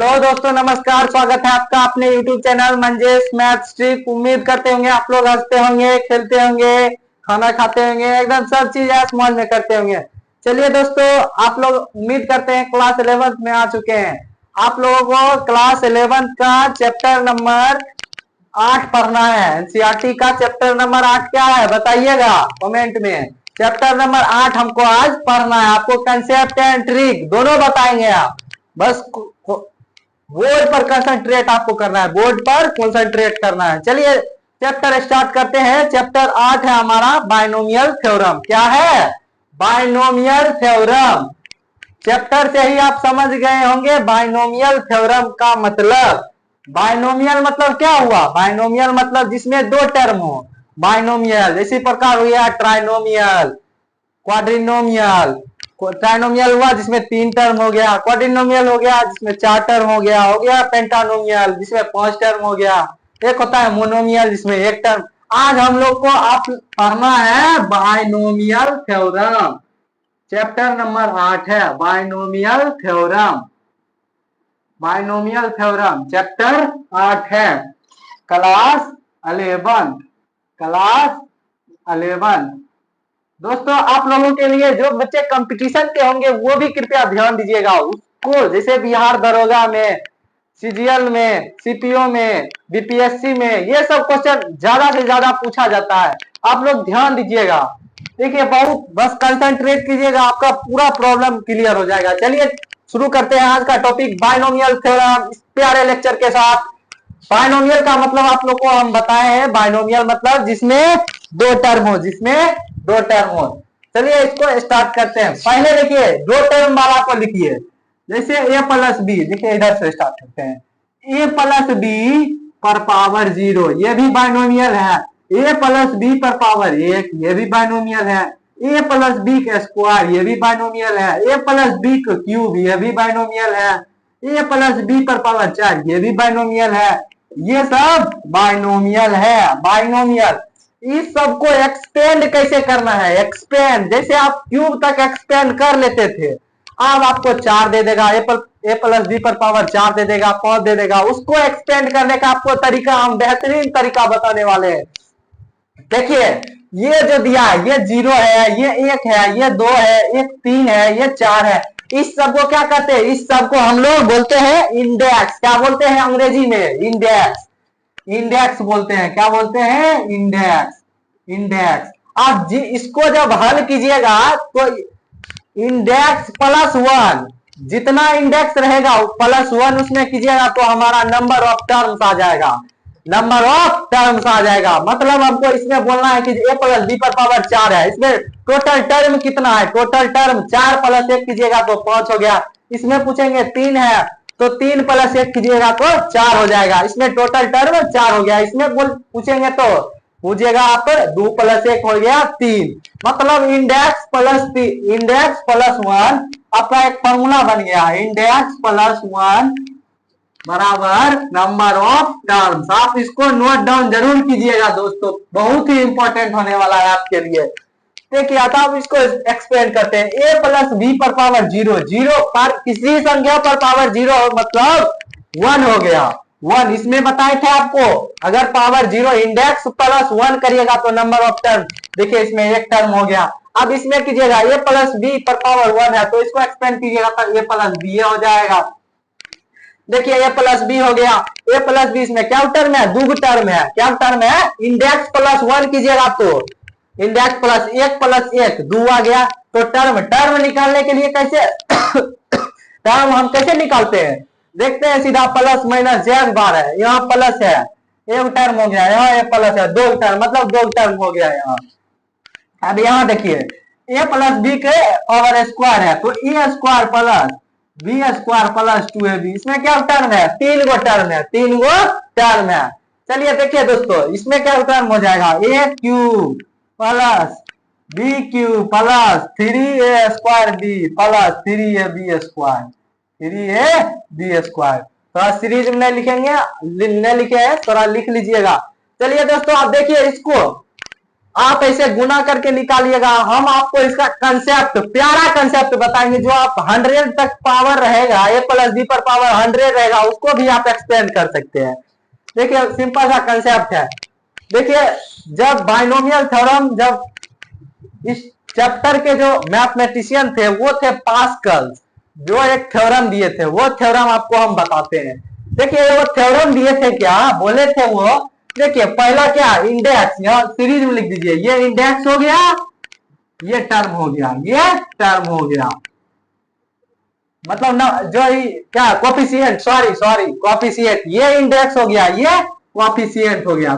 Hello दोस्तों, नमस्कार। स्वागत है आपका अपने YouTube channel Manjesh maths trick. उम्मीद करते होंगे आप लोग हंसते होंगे, खेलते होंगे, खाना खाते होंगे, एकदम सब चीज ऐश मौज में करते होंगे। चलिए दोस्तों, आप लोग उम्मीद करते हैं क्लास 11th में आ चुके हैं। आप लोगों को क्लास 11th का चैप्टर नंबर 8 पढ़ना है। एनसीईआरटी का चैप्टर नंबर 8 क्या है बताइएगा कमेंट में। चैप्टर नंबर 8 हमको आज पढ़ना है। आपको कंसेप्ट एंड ट्रिक दोनों बताएंगे आप। बस बोर्ड पर कंसंट्रेट आपको करना है, बोर्ड पर कंसंट्रेट करना है। चलिए चैप्टर स्टार्ट करते हैं। चैप्टर 8 है हमारा बायनोमियल थ्योरम। क्या है? Binomial theorem. चैप्टर से ही आप समझ गए होंगे बायनोमियल थ्योरम का मतलब। बायनोमियल मतलब क्या हुआ? बायनोमियल मतलब जिसमें दो टर्म हो, बायनोमियल। इसी प्रकार हो गया ट्राइनोमियल, क्वाड्रिनोमियल। ट्राइनोमियल हुआ जिसमें 3 टर्म हो गया, क्वाड्रिनोमियल हो गया जिसमें 4 टर्म हो गया पेंटानोमियल जिसमें 5 टर्म हो गया। एक होता है मोनोमियल जिसमें 1 टर्म। आज हम लोग को आप पढ़ना है बायनोमियल थ्योरम। चैप्टर नंबर 8 है binomial theorem. Binomial theorem chapter 8 है। Class 11, class 11। दोस्तों आप लोगों के लिए जो बच्चे कंपटीशन के होंगे वो भी कृपया ध्यान दीजिएगा उसको। जैसे बिहार दरोगा में, सीजीएल में, सीपीओ में, बीपीएससी में ये सब क्वेश्चन ज्यादा से ज्यादा पूछा जाता है। आप लोग ध्यान दीजिएगा, देखिए बहुत बस कंसंट्रेट कीजिएगा, आपका पूरा प्रॉब्लम क्लियर हो जाएगा। चलिए शुरू करते हैं आज का टॉपिक बायनोमियल थ्योरम इस प्यारे लेक्चर के साथ। बायनोमियल का मतलब आप लोग को हम बताए हैं। बायनोमियल मतलब जिसमें दो टर्म हो, जिसमें दो टर्म हो। चलिए इसको स्टार्ट करते हैं। पहले देखिए दो टर्म वाला को लिखिए, जैसे a प्लस बी। देखिए इधर से स्टार्ट करते हैं। a प्लस बी पर पावर 0 ये भी बायनोमियल है। a प्लस बी पर पावर 1 ये भी बायनोमियल है। a प्लस बी का स्क्वायर ये भी बायनोमियल है। a प्लस बी का क्यूब ये भी बायनोमियल है। a प्लस बी पर पावर 4 ये भी बायनोमियल है। ये सब बायनोमियल है। बायनोमियल इस सबको एक्सपेंड कैसे करना है? एक्सपेंड जैसे आप क्यूब तक एक्सपेंड कर लेते थे, अब आपको 4 दे देगा, ए प्लस बी पर पावर 4 दे देगा, 5 दे देगा। उसको एक्सपेंड करने का आपको तरीका हम बेहतरीन तरीका बताने वाले हैं। देखिए ये जो दिया है ये 0 है, ये 1 है, ये 2 है, ये 3 है, ये 4 है। इस सब को क्या कहते हैं? इस सब को हम लोग बोलते हैं इंडेक्स। क्या बोलते हैं अंग्रेजी में? इंडेक्स। इंडेक्स बोलते हैं। क्या बोलते हैं? इंडेक्स। इंडेक्स। आप जी इसको जब हल कीजिएगा तो इंडेक्स प्लस 1, जितना इंडेक्स रहेगा प्लस 1 उसमें कीजिएगा तो हमारा नंबर ऑफ टर्म्स आ जाएगा। नंबर ऑफ टर्म्स आ जाएगा। मतलब हमको इसमें बोलना है कि a प्लस बी पर पावर 4 है, इसमें टोटल टर्म कितना है? टोटल टर्म 4 प्लस 1 कीजिएगा तो 5 हो गया। इसमें पूछेंगे 3 है तो 3 प्लस 1 कीजिएगा तो 4 हो जाएगा। इसमें टोटल टर्म 4 हो गया। इसमें पूछेंगे तो पूछिएगा आप 2 प्लस 1 हो गया 3। मतलब इंडेक्स प्लस 1 आपका एक फॉर्मूला बन गया। इंडेक्स प्लस 1 बराबर नंबर ऑफ टर्म्स। आप इसको नोट डाउन जरूर कीजिएगा दोस्तों, बहुत ही इंपॉर्टेंट होने वाला है आपके लिए। देखिए आप इसको एक्सपेंड करते हैं। a प्लस बी पर पावर 0, 0 पर किसी संख्या पर पावर 0 मतलब 1 हो गया। 1 इसमें बताए थे आपको, अगर पावर 0 इंडेक्स प्लस 1 करिएगा तो नंबर ऑफ टर्म। देखिए इसमें एक टर्म हो गया। अब इसमें कीजिएगा a प्लस बी पर पावर 1 है तो इसको एक्सपेंड कीजिएगा तो a प्लस बी हो जाएगा। देखिए a प्लस बी हो गया। a प्लस बी इसमें क्या टर्म है? दो टर्म है। क्या टर्म है? इंडेक्स प्लस 1 कीजिएगा तो इंडेक्स प्लस 1 प्लस 1 2 आ गया। तो टर्म निकालने के लिए कैसे टर्म हम कैसे निकालते हैं? देखते हैं सीधा प्लस माइनस जेड बार है, यहाँ प्लस है, एक टर्म हो गया, यहाँ एक प्लस है, 2 टर्म मतलब 2 टर्म हो गया यहाँ। अब यहाँ देखिए a प्लस बी के पावर स्क्वायर है तो a square plus b square plus 2ab। इसमें क्या टर्म है? 3 गो टर्म है, 3 गो टर्म है। चलिए देखिए दोस्तों इसमें क्या टर्म हो जाएगा? a cube plus B cube plus 3a square B plus 3ab square, 3ab square. थोड़ा सीरीज में नहीं लिखेंगे, नहीं लिखे हैं, थोड़ा लिख लीजिएगा। चलिए दोस्तों आप देखिए इसको, आप ऐसे गुना करके निकालिएगा। हम आपको इसका कंसेप्ट, प्यारा कंसेप्ट बताएंगे जो आप 100 तक पावर रहेगा, a प्लस b पर पावर 100 रहेगा, उसको भी आप एक्सपेंड कर सकते हैं। देखिए सिंपल सा कंसेप्ट है। देखिए जब बाइनोमियल थ्योरम, जब इस चैप्टर के जो मैथमेटिशियन थे वो थे पास्कल, जो एक थ्योरम दिए थे, वो थ्योरम आपको हम बताते हैं। देखिए वो थ्योरम दिए थे, क्या बोले थे वो, देखिए पहला क्या, इंडेक्स, यहाँ सीरीज में लिख दीजिए, ये इंडेक्स हो गया, ये टर्म हो गया, ये टर्म हो गया, मतलब ना जो क्या कोफिशिएंट, सॉरी कोफिशिएंट, ये इंडेक्स हो गया, ये कोफिशिएंट हो गया,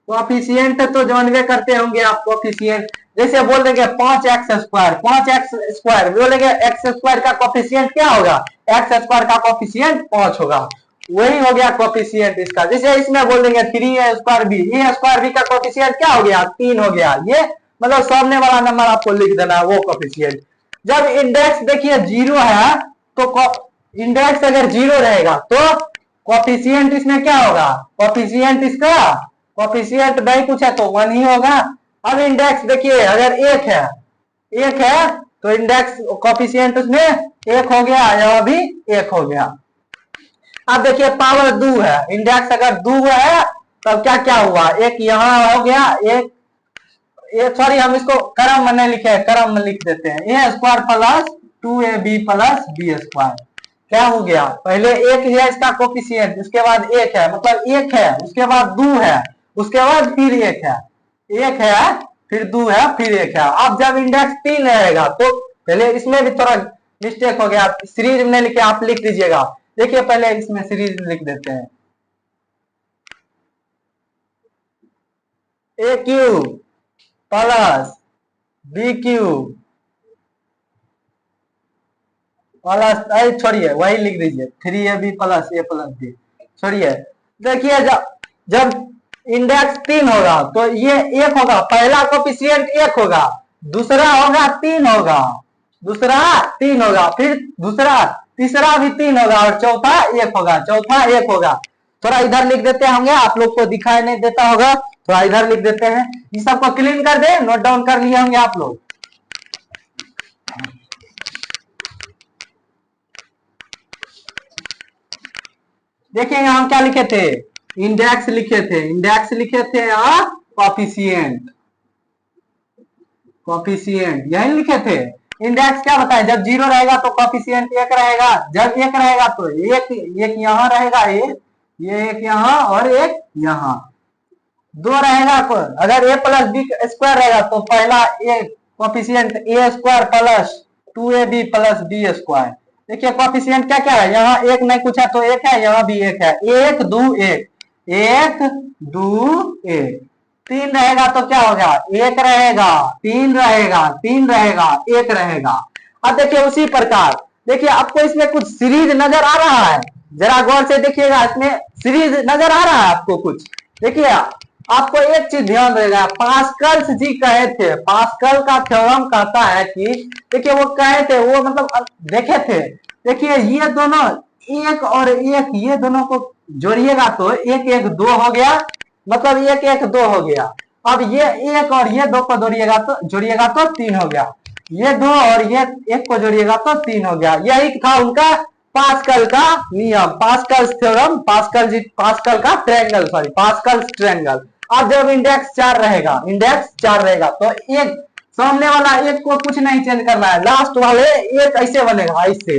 कोफिशिएंट तो जानवे करते होंगे आप कोफिशिएंट। जैसे बोल देंगे 5x² बोलेंगे x² का कोफिशिएंट क्या होगा, x² का कोफिशिएंट 5 होगा, वही हो गया कोफिशिएंट इसका। जैसे इसमें बोल देंगे 3a²b का कोफिशिएंट क्या हो गया, 3 हो गया, ये मतलब सामने वाला नंबर आपको लिख देना है, वो कोफिशिएंट। जब इंडेक्स देखिए 0 है तो इंडेक्स अगर 0 रहेगा तो कोफिशिएंट इसमें क्या होगा, कोफिशिएंट इसका कोफिशिएंट नहीं कुछ है तो 1 ही होगा। अब इंडेक्स देखिए अगर 1 है तो इंडेक्स कोफिशिएंट उसमें 1 हो गया, यह भी 1 हो गया। अब देखिए पावर 2 है, इंडेक्स अगर 2 है तब क्या क्या हुआ, एक यहाँ हो गया, एक सॉरी हम इसको क्रम में नहीं लिखे, क्रम में लिख देते हैं, a² plus 2ab plus b²। क्या हो गया, पहले 1 है इसका कोफिशिएंट, उसके बाद 1 है, मतलब 1 है, उसके बाद 2 है, उसके बाद फिर 1 है, 1 है फिर 2 है फिर 1 है। अब जब इंडेक्स 3 रहेगा तो पहले इसमें भी थोड़ा मिस्टेक हो गया, सीरीज में लिखे आप लिख दीजिएगा। देखिए पहले इसमें सीरीज लिख देते हैं, a³ प्लस b³ प्लस, छोड़िए वही लिख दीजिए 3ab plus a plus b, छोड़िए। देखिए जब इंडेक्स 3 होगा तो ये 1 होगा, पहला कोफिशिएंट 1 होगा, दूसरा होगा 3 होगा, दूसरा 3 होगा, फिर दूसरा तीसरा भी 3 होगा और चौथा 1 होगा, चौथा 1 होगा। थोड़ा इधर लिख देते होंगे, आप लोग को दिखाई नहीं देता होगा, थोड़ा इधर लिख देते हैं, ये सबको क्लीन कर दे, नोट डाउन कर लिए होंगे आप लोग। देखिए यहाँ क्या लिखे थे, इंडेक्स लिखे थे, इंडेक्स लिखे थे और कोफिशिएंट, कोफिशिएंट यही लिखे थे। इंडेक्स क्या बताए, जब 0 रहेगा तो कोफिशिएंट 1 रहेगा, जब 1 रहेगा तो एक यहाँ रहेगा, ये एक यहाँ और एक यहाँ, 2 रहेगा, अगर a प्लस b² रहेगा तो पहला coefficient a² plus 2ab plus b²। देखिए कोफिशिएंट क्या क्या है, यहाँ 1 नहीं कुछ है तो 1 है, यहाँ भी 1 है, 1 2 1, 1 2 1। 3 रहेगा तो क्या होगा, 1 रहेगा, 3 रहेगा, 3 रहेगा, 1 रहेगा। अब देखिए उसी प्रकार, देखिए आपको इसमें कुछ सीरीज नजर आ रहा है, जरा गौर से देखिएगा, इसमें सीरीज नजर आ रहा है आपको कुछ। देखिए आपको एक चीज ध्यान रहेगा, पास्कल जी कहे थे, पास्कल का थ्योरम कहता है कि, देखिए वो कहे थे, वो मतलब देखे थे, देखिए ये दोनों 1 और 1 ये दोनों को जोड़िएगा तो 1 1 2 हो गया, मतलब 1 1 2 हो गया। अब ये 1 और ये 2 को जोड़िएगा तो 3 हो गया, ये 2 और ये 1 को जोड़िएगा तो 3 हो गया। यही था उनका पास्कल का नियम, पास्कल थ्योरम, पास्कल का ट्रायंगल, सॉरी पास्कल ट्रायंगल। अब जब इंडेक्स 4 रहेगा, इंडेक्स 4 रहेगा तो एक सामने वाला 1 को कुछ नहीं चेंज करना है, लास्ट वाले 1 ऐसे बनेगा, ऐसे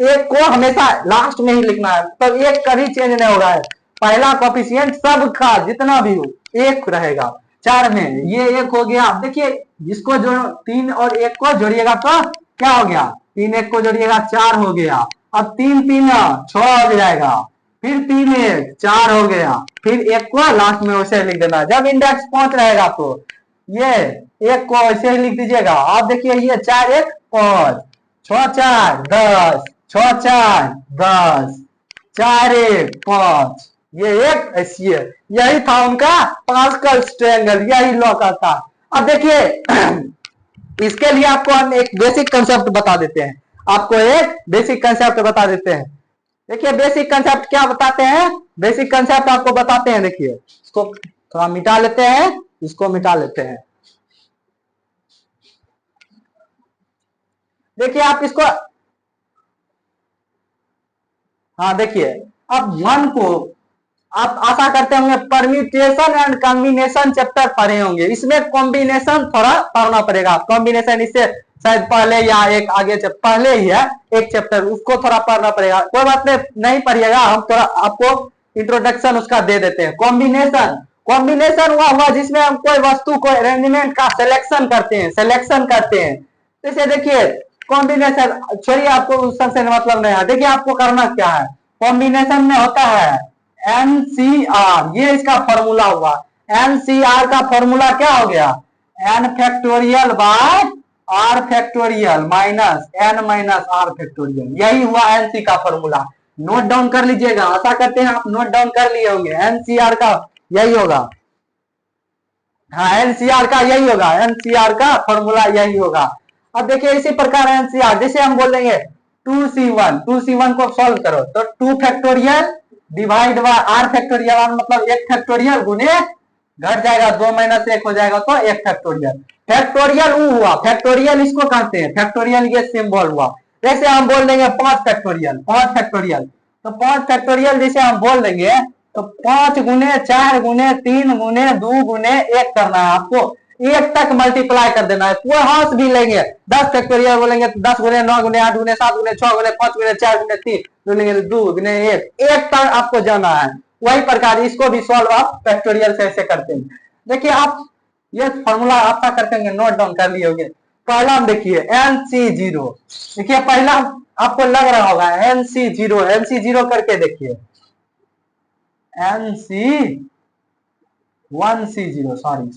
1 को हमेशा लास्ट में ही लिखना है, तो 1 कभी चेंज नहीं होगा, पहला कोफिशिएंट सबका जितना भी हो 1 रहेगा। 4 में ये 1 हो गया। देखिए इसको जो 3 और 1 को जोड़िएगा तो क्या हो गया, 3 1 को जोड़िएगा 4 हो गया। अब 3 3 6 हो जाएगा, फिर 3 1 4 हो गया, फिर 1 को लास्ट में वैसे लिख देना। जब इंडेक्स 5 रहेगा तो ये 1 को ऐसे ही लिख दीजिएगा। आप देखिए ये 4 1 5, 6 4 10, 6 4 10, 4 1 5, ये 1 ऐसी है। यही था उनका पास्कल ट्रायंगल, यही लॉ का था। अब देखिए इसके लिए आपको हम एक बेसिक कंसेप्ट बता देते हैं, आपको एक बेसिक कंसेप्ट बता देते हैं। देखिए बेसिक कंसेप्ट क्या बताते हैं, बेसिक कंसेप्ट आपको बताते हैं। देखिए इसको थोड़ा मिटा लेते हैं, इसको मिटा लेते हैं। देखिए आप इसको, हाँ देखिए, अब वन को आप आशा करते होंगे परम्यूटेशन एंड कॉम्बिनेशन चैप्टर पढ़े होंगे। इसमें कॉम्बिनेशन थोड़ा पढ़ना पड़ेगा। कॉम्बिनेशन इससे शायद पहले या एक आगे पहले ही है एक चैप्टर, उसको थोड़ा पढ़ना पड़ेगा। कोई बात नहीं पढ़िएगा, हम थोड़ा आपको इंट्रोडक्शन उसका दे देते हैं। कॉम्बिनेशन, कॉम्बिनेशन हुआ जिसमें हम कोई वस्तु को अरेंजमेंट का सिलेक्शन करते हैं। जैसे देखिए कॉम्बिनेशन छोड़िए, आपको उस सबसे मतलब नहीं है। देखिए आपको करना क्या है, कॉम्बिनेशन में होता है एनसीआर, ये इसका फॉर्मूला हुआ। एनसीआर का फॉर्मूला क्या हो गया, N factorial by R factorial minus N minus R factorial, यही हुआ एनसी का फॉर्मूला। नोट डाउन कर लीजिएगा, आशा करते हैं आप नोट डाउन कर लिए होंगे। एनसीआर का यही होगा, हाँ एनसीआर का यही होगा, एनसीआर का फॉर्मूला यही होगा। अब देखिए इसी प्रकार एनसीआर, जैसे हम बोलेंगे 2c1 को सॉल्व करो तो 2 factorial divide by R factorial, मतलब 1 फैक्टोरियल गुने घट जाएगा 2 माइनस 1 हो जाएगा तो 1 फैक्टोरियल। फैक्टोरियल हुआ, फैक्टोरियल इसको कहते हैं, फैक्टोरियल ये सिंबल हुआ। जैसे हम बोल देंगे 5 फैक्टोरियल, 5 फैक्टोरियल, तो 5 फैक्टोरियल जैसे हम बोल देंगे तो 5 गुने 4 गुने 3 गुने 2 गुने 1 करना है आपको, 1 तक मल्टीप्लाई कर देना है। कोई हाथ भी लेंगे 10 फैक्टोरियल बोलेंगे तो 10 गुने 9 गुने 8 गुने 7 गुने 6 गुने 5 गुने 4 गुने 3 बोलेंगे 2 गुने 1 तक आपको जाना है। वही प्रकार इसको भी सॉल्व आप फैक्टोरियल से ऐसे करते हैं। देखिए आप ये फॉर्मूला आपका करते हैं, नोट डाउन कर लिए होंगे। पहला देखिए NC0, देखिए पहला आपको लग रहा होगा NC0, NC0 करके देखिए NC1C0 सॉरी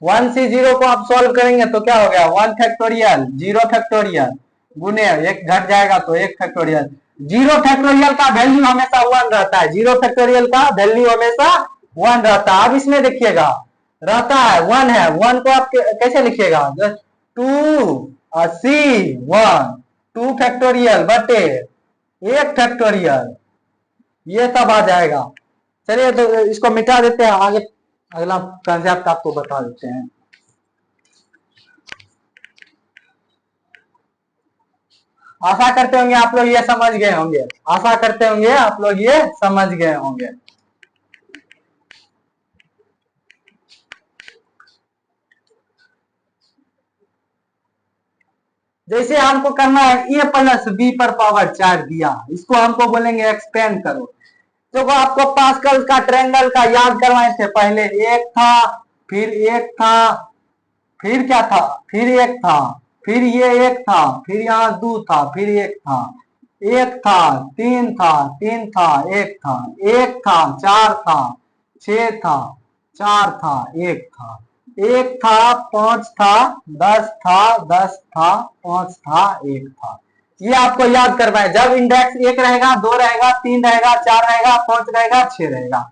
1C0 को आप सॉल्व करेंगे तो क्या हो गया 1 फैक्टोरियल 0 फैक्टोरियल गुने 1 घट जाएगा तो 1 फैक्टोरियल। 0 फैक्टोरियल का वैल्यू हमेशा 1 रहता है, 0 फैक्टोरियल का वैल्यू हमेशा 1 रहता है। अब इसमें देखिएगा रहता है 1 है, 1 को आप कैसे लिखिएगा 2 फैक्टोरियल बटे 1 फैक्टोरियल, ये तब आ जाएगा। चलिए तो इसको मिटा देते हैं, आगे अगला कंसेप्ट आपको बता देते हैं। आशा करते होंगे आप लोग ये समझ गए होंगे, आशा करते होंगे आप लोग ये समझ गए होंगे। जैसे हमको करना है a प्लस बी पर पावर 4 दिया, इसको हमको बोलेंगे एक्सपेंड करो। तो आपको पास्कल का ट्रायंगल का याद करवाए थे, पहले एक था फिर एक था फिर क्या था फिर एक था फिर ये एक था फिर यहाँ 2 था फिर एक था 3 था 3 था 1 था 1 था 4 था 6 था 4 था 1 था 1 था 5 था 10 था 10 था 5 था 1 था। ये आपको याद करवाए, जब इंडेक्स 1 रहेगा 2 रहेगा 3 रहेगा 4 रहेगा 5 रहेगा 6 रहेगा,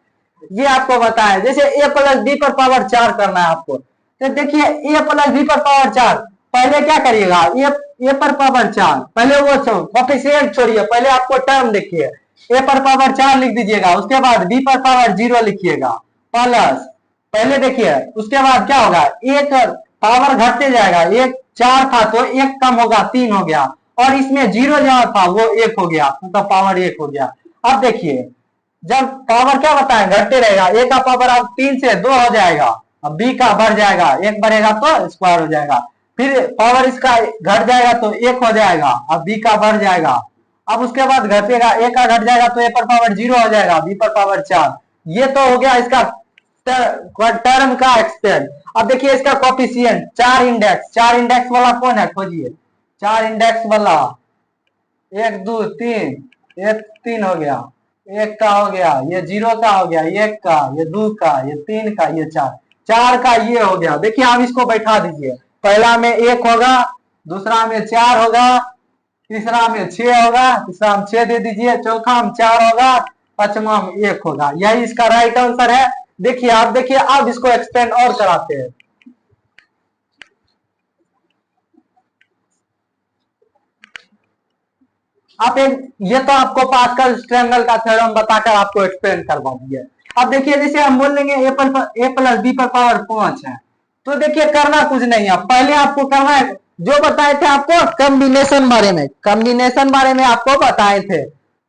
ये आपको बताया। जैसे a प्लस बी पर पावर 4 करना है आपको, तो देखिए a प्लस बी पर पावर 4, पहले क्या करिएगा a पर पावर 4, पहले वो कोफिशिएंट छोड़िए, पहले आपको टर्म देखिए a पर पावर 4 लिख दीजिएगा, उसके बाद b पर पावर 0 लिखिएगा प्लस, पहले देखिए उसके बाद क्या होगा एक पावर घटते जाएगा, 1 4 था तो 1 कम होगा 3 हो गया, और इसमें 0 जहां था वो 1 हो गया, मतलब पावर 1 हो गया। अब देखिए जब पावर क्या बताए घटते रहेगा, a का पावर अब 3 से 2 हो जाएगा, अब b का बढ़ जाएगा, 1 बढ़ेगा तो स्क्वायर हो जाएगा, फिर पावर इसका घट जाएगा तो 1 हो जाएगा, अब b का बढ़ जाएगा, अब उसके बाद घटेगा a का घट जाएगा तो a पर पावर 0 हो जाएगा, b पर पावर 4। ये तो हो गया इसका टर्म का एक्सपेंड। अब देखिए इसका कोफिशिएंट 4 इंडेक्स वाला कौन है खोजिए, 4 इंडेक्स वाला 1 2 3, 1 3 हो गया, 1 का हो गया, ये 0 का हो गया, 1 का, ये 2 का, ये 3 का, ये 4 का ये हो गया। देखिए आप इसको बैठा दीजिए, पहला में 1 होगा, दूसरा में 4 होगा, तीसरा में 6 होगा, तीसरा में 6 दे दीजिए, चौथा में 4 होगा, पांचवा में 1 होगा, यही इसका राइट आंसर है। देखिए आप देखिए अब इसको एक्सपेंड और कराते हैं। आप एक ये तो आपको पास्कल ट्रायंगल का थ्योरम बताकर आपको एक्सप्लेन करवा दिया। अब देखिए जैसे हम बोल लेंगे ए प्लस बी पर पावर 5 है, तो देखिए करना कुछ नहीं है, पहले आपको करना है जो बताए थे आपको कॉम्बिनेशन बारे में, कॉम्बिनेशन बारे में आपको बताए थे,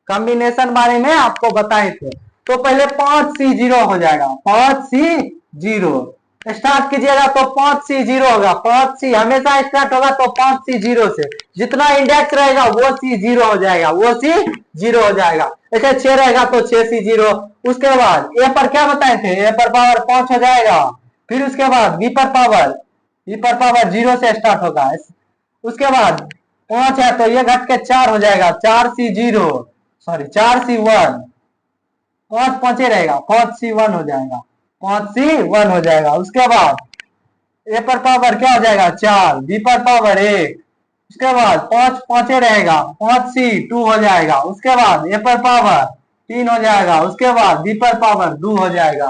कॉम्बिनेशन बारे में आपको बताए थे। तो पहले 5C0 हो जाएगा, 5C0 स्टार्ट कीजिएगा तो 5C0 होगा, 5C हमेशा स्टार्ट होगा तो 5C0 से, जितना इंडेक्स रहेगा वो C0 हो जाएगा, वो C0 हो जाएगा। ऐसे 6 रहेगा तो 6C0। उसके बाद ए पर क्या बताए थे, ए पर पावर 5 हो जाएगा, फिर उसके बाद बी पर पावर 0 से स्टार्ट होगा, उसके बाद 5 है तो ये घट के 4 हो जाएगा, 4C0 सॉरी 4C1, 5 5 रहेगा, 5C1 हो जाएगा, 5C1 हो जाएगा। उसके बाद ए पर पावर क्या हो जाएगा 4, बी पर पावर 1, उसके बाद 5 5 रहेगा, 5C2 हो जाएगा। उसके बाद ए पर पावर 3 हो जाएगा, उसके बाद बी पर पावर 2 हो जाएगा।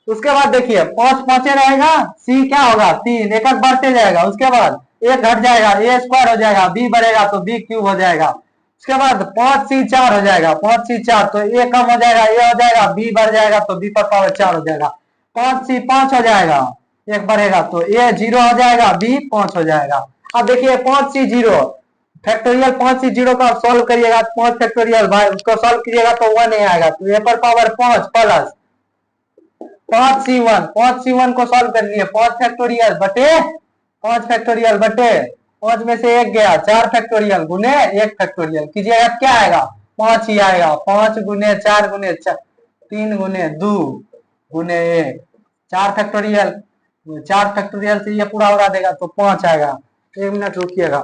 उसके बाद देखिए 5 5 रहेगा, सी क्या होगा 3, एक एक बढ़ते जाएगा, उसके बाद एक घट जाएगा, ए स्क्वायर हो जाएगा, बी बढ़ेगा तो बी क्यूब हो जाएगा। उसके बाद 5C4 हो जाएगा, 5C4 तो ए कम हो जाएगा, ए हो जाएगा, बी बढ़ जाएगा तो बी पर पावर 4 हो जाएगा, 5C5 हो जाएगा, एक बढ़ेगा तो ए 0 हो जाएगा, बी 5 हो जाएगा। अब देखिए 5C0 फैक्टोरियल, 5C0 का सॉल्व करिएगा, 5 फैक्टोरियल भाई उसको सॉल्व कीजिएगा तो 1 नहीं आएगा, तो ए पर पावर 5 प्लस 5C1 को सॉल्व कर लिए, 5 फैक्टोरियल बटे 5 फैक्टोरियल बटे 5 में से 1 गया, 4 फैक्टोरियल गुने 1 फैक्टोरियल कीजिएगा, क्या आएगा 5 ही आएगा, 5 गुने 4 गुने 3 गुने 2 गुने 1, 4 फैक्टोरियल, 4 फैक्टोरियल से ये पूरा उड़ा देगा तो 5 आएगा। 1 मिनट रुकिएगा।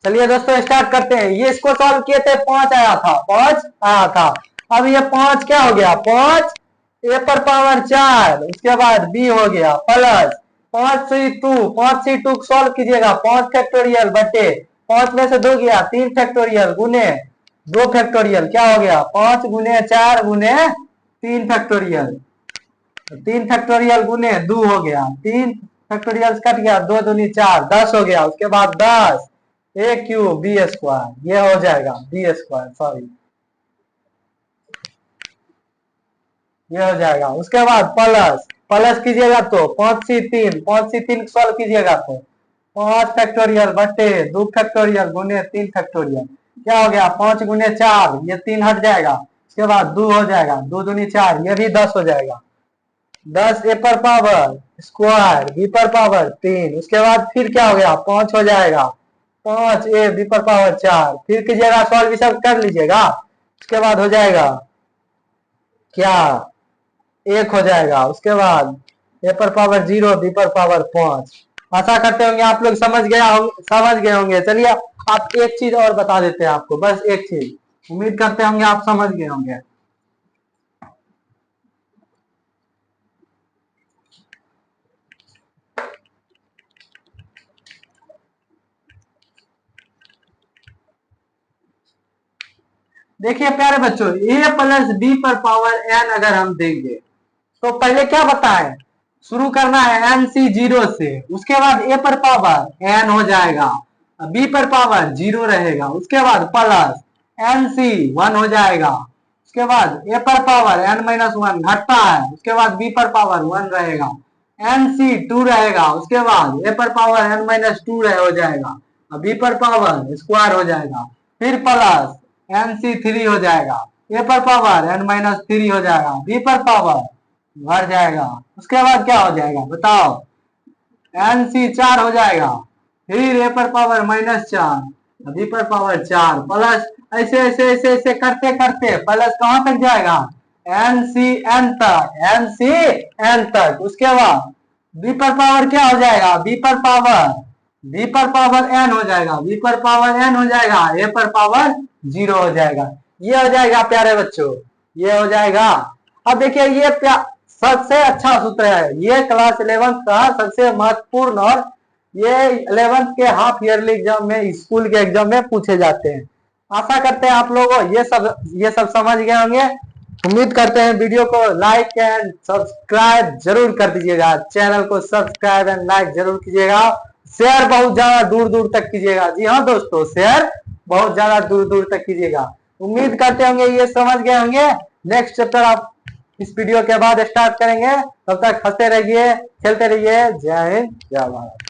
चलिए दोस्तों स्टार्ट करते हैं, ये इसको सॉल्व किए थे 5 आया था, 5 आया था। अब ये 5 क्या हो गया 5 ए पर पावर 4, उसके बाद बी हो गया प्लस 5C2 सॉल्व कीजिएगा, 5 फैक्टोरियल बटे 5 में से 2 गया, 3 फैक्टोरियल गुने 2 फैक्टोरियल क्या हो गया 5 गुने 4 गुने 3 फैक्टोरियल, 3 फैक्टोरियल गुने 2 हो गया, 3 फैक्टोरियल कट गया, 2 दूनी 4 10 हो गया। उसके बाद 10 ए क्यूब बी स्क्वायर, ये हो जाएगा बी स्क्वायर सॉरी, ये हो जाएगा। उसके बाद प्लस प्लस कीजिएगा तो 5C3 सॉल्व कीजिएगा तो 5 फैक्टोरियल बटे 2 फैक्टोरियल गुने 3 फैक्टोरियल क्या हो गया 5 गुने 4, ये 3 हट जाएगा, उसके बाद 2 हो जाएगा, 2 दूनी 4, ये भी 10 हो जाएगा, 10 ए पर पावर स्क्वायर बी पर पावर 3, उसके बाद फिर क्या हो गया 5 हो जाएगा, 5 ए बी पर पावर 4, फिर कीजिएगा सॉल्व सब कर लीजिएगा, उसके बाद हो जाएगा क्या 1 हो जाएगा। उसके बाद ए पर पावर 0 बी पर पावर 5। आशा करते होंगे आप लोग समझ गए होंगे। चलिए आप एक चीज और बता देते हैं आपको, बस एक चीज, उम्मीद करते होंगे आप समझ गए होंगे। देखिए प्यारे बच्चों, ए प्लस बी पर पावर एन अगर हम देंगे तो पहले क्या बताएं, शुरू करना है एन सी 0 से, उसके बाद ए पर पावर एन हो जाएगा, बी पर पावर 0 रहेगा, उसके बाद प्लस एन सी 1 हो जाएगा, उसके बाद ए पर पावर एन माइनस 1 घटता है, उसके बाद बी पर पावर 1 रहेगा, एन सी 2 रहेगा, उसके बाद ए पर पावर एन माइनस 2 हो जाएगा, बी पर पावर स्क्वायर हो जाएगा, फिर प्लस एन सी 3 हो जाएगा, ए पर पावर एन माइनस 3 हो जाएगा, बी पर पावर भर जाएगा, उसके बाद क्या हो जाएगा बताओ एन सी 4 हो जाएगा, फिर ए पर पावर -4 बी पर पावर 4 प्लस ऐसे ऐसे ऐसे ऐसे करते करते प्लस कहां तक जाएगा एन सी एन तक, एन सी एन तक। उसके बाद बी पर पावर क्या हो जाएगा बी पर पावर एन हो जाएगा, बी पर पावर एन हो जाएगा, ए पर पावर 0 हो जाएगा, ये हो जाएगा प्यारे बच्चों, ये हो जाएगा। अब देखिए ये सबसे अच्छा सूत्र है, ये क्लास 11 का सबसे महत्वपूर्ण, और ये 11th के हाफ ईयरली एग्जाम में, स्कूल के एग्जाम में पूछे जाते हैं। आशा करते हैं आप लोगों ये सब समझ गए होंगे। उम्मीद करते हैं वीडियो को लाइक एंड सब्सक्राइब जरूर कर दीजिएगा, चैनल को सब्सक्राइब एंड लाइक जरूर कीजिएगा, शेयर बहुत ज्यादा दूर दूर तक कीजिएगा। जी हाँ दोस्तों, शेयर बहुत ज्यादा दूर दूर तक कीजिएगा। उम्मीद करते होंगे ये समझ गए होंगे। नेक्स्ट चैप्टर आप इस वीडियो के बाद स्टार्ट करेंगे। तब तक हंसते रहिए, खेलते रहिए। जय हिंद, जय भारत।